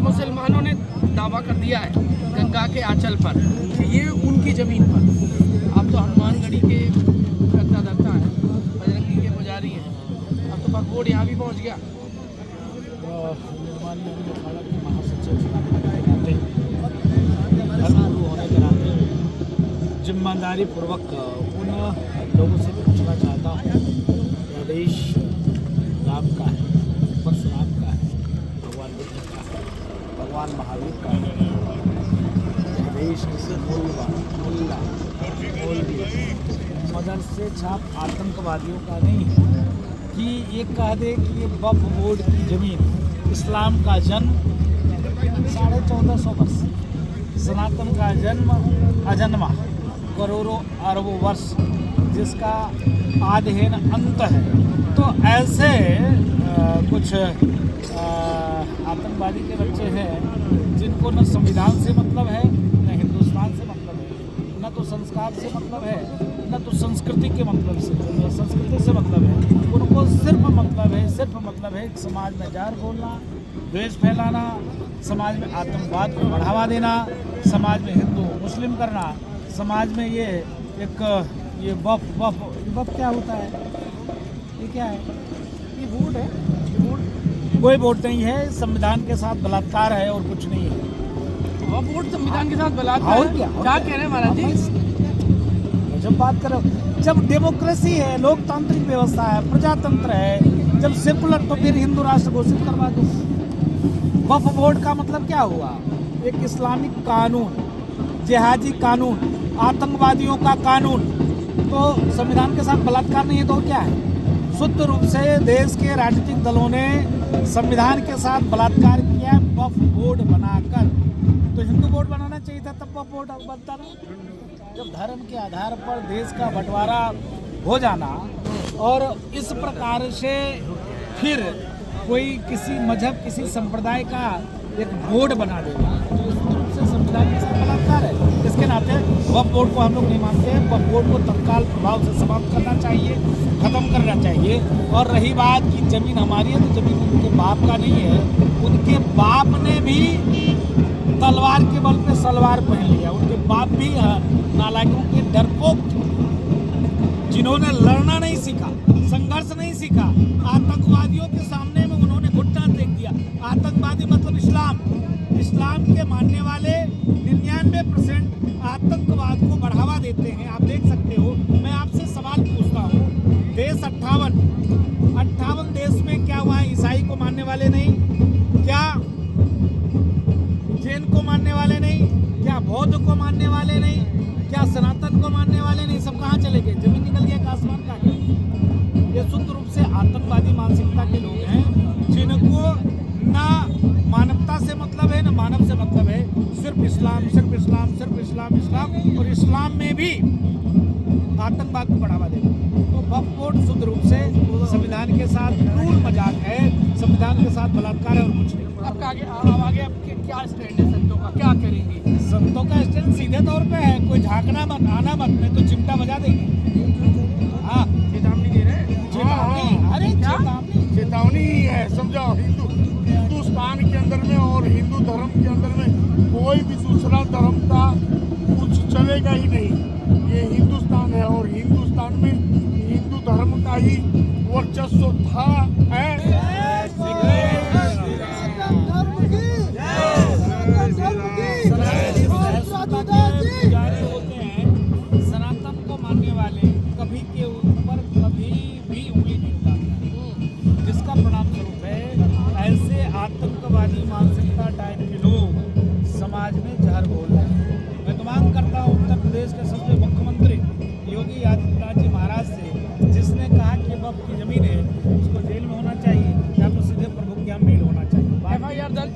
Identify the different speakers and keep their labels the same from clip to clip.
Speaker 1: मुसलमानों ने दावा कर दिया है गंगा के आंचल पर कि ये उनकी ज़मीन पर। आप तो हनुमानगढ़ी के करता धरता है, बजरंगी के पुजारी हैं, अब तो वोट यहाँ भी पहुँच गया।
Speaker 2: निर्माण अखाड़ा के महासचिव धर्मगुरु होने के नाते जिम्मेदारी पूर्वक उन लोगों से पूछना चाहता हूँ, देश राम का है, परशुराम का है, भगवान बुद्ध का है, भगवान महावीर का है, देश किसी मुल्ला मदरसे छाप आतंकवादियों का नहीं है कि ये कह दे कि ये वक्फ बोर्ड की जमीन इस्लाम का जन्म 1450 वर्ष, सनातन का जन्म अजन्मा करोड़ों अरबों वर्ष जिसका आधेन अंत है। तो ऐसे कुछ आतंकवादी के बच्चे हैं जिनको न संविधान से मतलब है, न हिंदुस्तान से मतलब है, न तो संस्कार से मतलब है, न तो संस्कृति के मतलब से संस्कृति से मतलब है। उनको सिर्फ मतलब है समाज में जार बोलना, द्वेष फैलाना, समाज में आतंकवाद को बढ़ावा देना, समाज में हिंदू मुस्लिम करना, समाज में ये वफ क्या होता है, ये क्या है, ये वोट है, कोई वोट नहीं है, संविधान के साथ बलात्कार है और कुछ नहीं है।
Speaker 1: वोट संविधान के साथ बलात्कार है? क्या कह रहे हैं महाराज जी?
Speaker 2: जब बात करो, जब डेमोक्रेसी है, लोकतांत्रिक व्यवस्था है, प्रजातंत्र है, जब सेकुलर, तो फिर हिंदू राष्ट्र घोषित करवा दो। वक्फ बोर्ड का मतलब क्या हुआ? एक इस्लामिक कानून, जिहादी कानून, आतंकवादियों का कानून। तो संविधान के साथ बलात्कार नहीं है तो क्या है? शुद्ध रूप से देश के राजनीतिक दलों ने संविधान के साथ बलात्कार किया वक्फ बोर्ड बनाकर। तो हिंदू बोर्ड बनाना चाहिए था, तब वक्फ बोर्ड बनता ना। जब धर्म के आधार पर देश का बंटवारा हो जाना और इस प्रकार से फिर कोई किसी मजहब, किसी संप्रदाय का एक बोर्ड बना देगा, तो इस रूप से संविधान के साथ बलात्कार है। इसके नाते वक्फ बोर्ड को हम लोग नहीं मानते हैं। वक्फ बोर्ड को तत्काल प्रभाव से समाप्त करना चाहिए, खत्म करना चाहिए। और रही बात कि जमीन हमारी है, तो जमीन उनके बाप का नहीं है। उनके बाप ने भी तलवार के बल पे सलवार पहन लिया। उनके बाप भी नालायकों के डरपोक थे, जिन्होंने लड़ना नहीं सीखा, संघर्ष नहीं सीखा। आतंकवादियों के सामने में उन्होंने घुटना टेक दिया। आतंकवादी मतलब इस्लाम के मानने वाले 99% आतंकवाद को बढ़ावा देते हैं। आप देख सकते हो। मैं आपसे सवाल पूछता हूँ, देश 58 देश में क्या हुआ? ईसाई को मानने वाले नहीं क्या? जैन को मानने वाले नहीं क्या? बौद्ध को मानने वाले नहीं क्या? सनातन को मानने वाले नहीं? सब कहाँ चले गए? जमीन निकल गया, आसमान का गया। ये शुद्ध रूप से आतंकवादी मानसिकता के लोग हैं, जिनको ना मानवता से मतलब है, ना मानव से मतलब है। सिर्फ इस्लाम, और इस्लाम में भी आतंकवाद को बढ़ावा देना। तो वक्फ बोर्ड शुद्ध रूप से संविधान के साथ क्रूर मजाक है, संविधान के साथ बलात्कार है और कुछ नहीं।
Speaker 1: आपका आगे आपके क्या स्टैंड है संतों का? क्या करेंगे?
Speaker 2: संतों का स्टैंड सीधे तौर पे है, कोई झांकना मत, आना मत, नहीं तो चिमटा बजा देंगे। हाँ,
Speaker 1: चेतावनी दे रहे हैं।
Speaker 2: अरे
Speaker 3: चेतावनी ही है, समझो। हिंदुस्तान के अंदर में और हिंदू धर्म के अंदर में कोई भी दूसरा धर्म का कुछ चलेगा ही नहीं। ये हिंदुस्तान है और हिंदुस्तान में हिंदू धर्म का ही वर्चस्व था, है।
Speaker 2: सनातन को मानने वाले कभी के ऊपर कभी भी उंगली नहीं उठाते, जिसका परिणाम स्वरूप है ऐसे आतंकवादी मानसिकता टाइप के लोग समाज में जहर घोल रहे हैं। मैं तो मांग करता हूँ उत्तर प्रदेश के सबसे मुख्यमंत्री योगी आदित्यनाथ जी महाराज से, जिसने कहा कि वक्फ की जमीन है, उसको जेल में होना चाहिए या तो सीधे प्रभु के यहाँ मेल होना चाहिए।
Speaker 1: FIR दर्ज,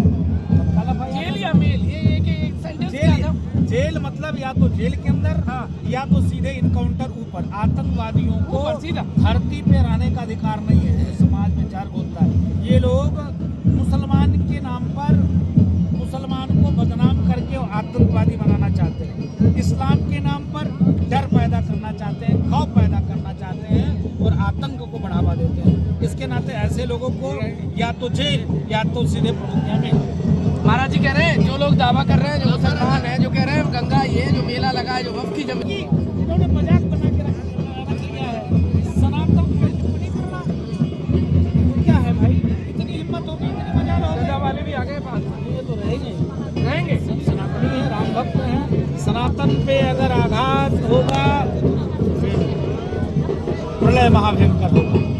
Speaker 2: जेल
Speaker 1: या मेल, ये एक सेंटेंस क्या था?
Speaker 2: जेल मतलब या तो जेल के अंदर, हाँ, या तो सीधे इनकाउंटर ऊपर। आतंकवादियों को धरती पे रहने का अधिकार नहीं है, समाज में जार बोलता है। ये लोग मुसलमान के नाम पर मुसलमान को बदनाम करके आतंकवादी बनाना चाहते हैं, इस्लाम के नाम पर डर पैदा करना चाहते हैं, खौफ पैदा करना चाहते हैं और आतंक को बढ़ावा देते हैं। इसके नाते ऐसे लोगों को या तो जेल या तो सीधे प्रभु में
Speaker 1: महाराज जी कह रहे हैं जो लोग दावा कर रहे हैं, जो मुसलमान हैं, जो कह रहे हैं गंगा ये जो मेला लगा है, जो वक्फ की जमीन,
Speaker 2: इन्होंने मजाक बना के रख लिया है सनातन पे टिप्पणी करना। तो क्या है भाई, इतनी हिम्मत होगी, इतनी मजाल हो गई।
Speaker 1: वाले भी आ गए पास,
Speaker 2: ये तो
Speaker 1: रहेंगे।
Speaker 2: सब सनातनी है, राम भक्त हैं। सनातन पे अगर आघात होगा प्रलय महाभयंकर होगा।